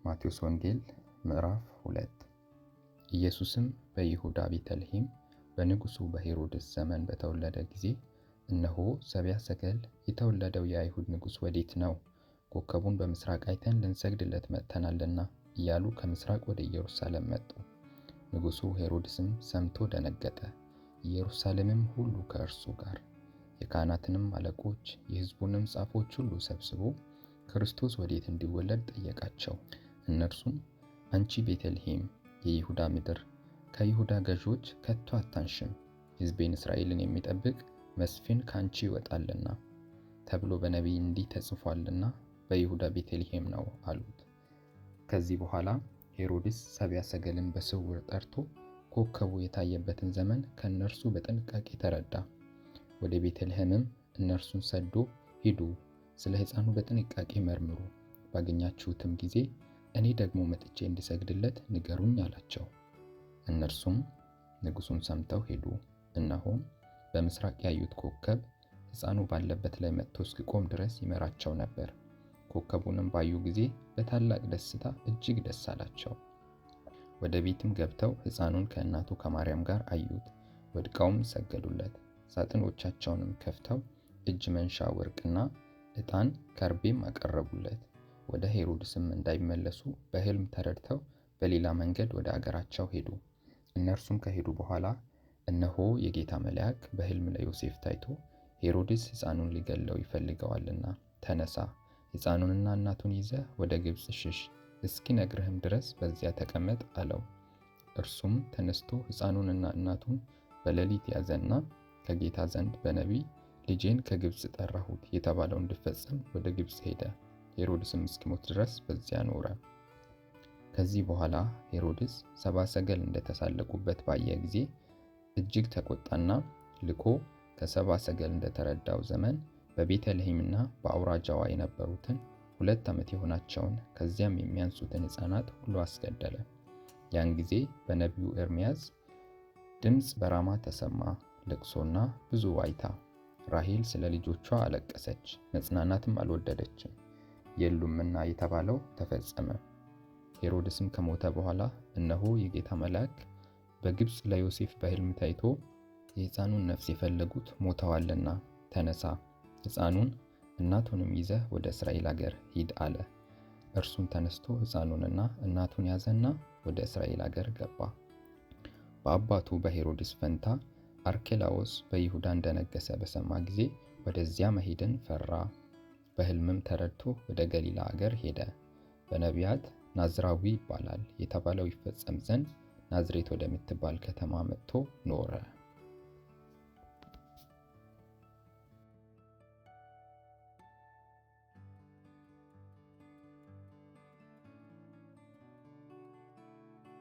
ማቴዎስ ወንጌል ምዕራፍ 2 ኢየሱስም በይሁዳ ቤተልሔም በንጉሡ በሄሮድስ ዘመን በተወለደ ጊዜ እነሆ ሰብአ ሰገል የተወለደው የአይሁድ ንጉሥ ወዴት ነው? ኮከቡን በምሥራቅ አይተን ልንሰግድለት መጥተናልና እያሉ ከምሥራቅ ወደ ኢየሩሳሌም መጡ። ንጉሡ ሄሮድስም ሰምቶ ደነገጠ፣ ኢየሩሳሌምም ሁሉ ከእርሱ ጋር። የካህናትንም አለቆች የሕዝቡንም ጻፎች ሁሉ ሰብስቦ ክርስቶስ ወዴት እንዲወለድ ጠየቃቸው። እነርሱም አንቺ ቤተልሔም የይሁዳ ምድር ከይሁዳ ገዦች ከቶ አታንሽም፣ ሕዝቤን እስራኤልን የሚጠብቅ መስፍን ካንቺ ይወጣልና ተብሎ በነቢይ እንዲህ ተጽፏልና በይሁዳ ቤተልሔም ነው አሉት። ከዚህ በኋላ ሄሮድስ ሰብአ ሰገልን በስውር ጠርቶ ኮከቡ የታየበትን ዘመን ከእነርሱ በጥንቃቄ ተረዳ። ወደ ቤተልሔምም እነርሱን ሰዶ ሂዱ፣ ስለ ሕፃኑ በጥንቃቄ መርምሩ፣ ባገኛችሁትም ጊዜ እኔ ደግሞ መጥቼ እንድሰግድለት ንገሩኝ አላቸው። እነርሱም ንጉሡን ሰምተው ሄዱ። እነሆም በምሥራቅ ያዩት ኮከብ ሕፃኑ ባለበት ላይ መጥቶ እስኪቆም ድረስ ይመራቸው ነበር። ኮከቡንም ባዩ ጊዜ በታላቅ ደስታ እጅግ ደስ አላቸው። ወደ ቤትም ገብተው ሕፃኑን ከእናቱ ከማርያም ጋር አዩት፣ ወድቀውም ሰገዱለት። ሳጥኖቻቸውንም ከፍተው እጅ መንሻ ወርቅና ዕጣን ከርቤም አቀረቡለት። ወደ ሄሮድስም እንዳይመለሱ በሕልም ተረድተው በሌላ መንገድ ወደ አገራቸው ሄዱ። እነርሱም ከሄዱ በኋላ እነሆ የጌታ መልአክ በሕልም ለዮሴፍ ታይቶ ሄሮድስ ሕፃኑን ሊገድለው ይፈልገዋልና ተነሳ፣ ሕፃኑንና እናቱን ይዘህ ወደ ግብፅ ሽሽ፣ እስኪነግርህም ድረስ በዚያ ተቀመጥ አለው። እርሱም ተነስቶ ሕፃኑንና እናቱን በሌሊት ያዘና ከጌታ ዘንድ በነቢይ ልጄን ከግብፅ ጠራሁት የተባለው እንዲፈጸም ወደ ግብፅ ሄደ። ሄሮድስም እስኪሞት ድረስ በዚያ ኖረ። ከዚህ በኋላ ሄሮድስ ሰብአ ሰገል እንደተሳለቁበት ባየ ጊዜ እጅግ ተቆጣና ልኮ ከሰብአ ሰገል እንደተረዳው ዘመን በቤተልሔምና በአውራጃዋ የነበሩትን 2 ዓመት የሆናቸውን ከዚያም የሚያንሱትን ሕፃናት ሁሉ አስገደለ። ያን ጊዜ በነቢዩ ኤርምያስ ድምፅ በራማ ተሰማ፣ ልቅሶና ብዙ ዋይታ። ራሔል ስለ ልጆቿ አለቀሰች፣ መጽናናትም አልወደደችም፣ የሉምና የተባለው ተፈጸመ። ሄሮድስም ከሞተ በኋላ እነሆ የጌታ መልአክ በግብፅ ለዮሴፍ በሕልም ታይቶ የሕፃኑን ነፍስ የፈለጉት ሞተዋልና ተነሳ፣ ሕፃኑን እናቱንም ይዘህ ወደ እስራኤል አገር ሂድ አለ። እርሱም ተነስቶ ሕፃኑንና እናቱን ያዘና ወደ እስራኤል አገር ገባ። በአባቱ በሄሮድስ ፈንታ አርኬላዎስ በይሁዳ እንደነገሰ በሰማ ጊዜ ወደዚያ መሄድን ፈራ። በሕልምም ተረድቶ ወደ ገሊላ አገር ሄደ። በነቢያት ናዝራዊ ይባላል የተባለው ይፈጸም ዘንድ ናዝሬት ወደምትባል ከተማ መጥቶ ኖረ።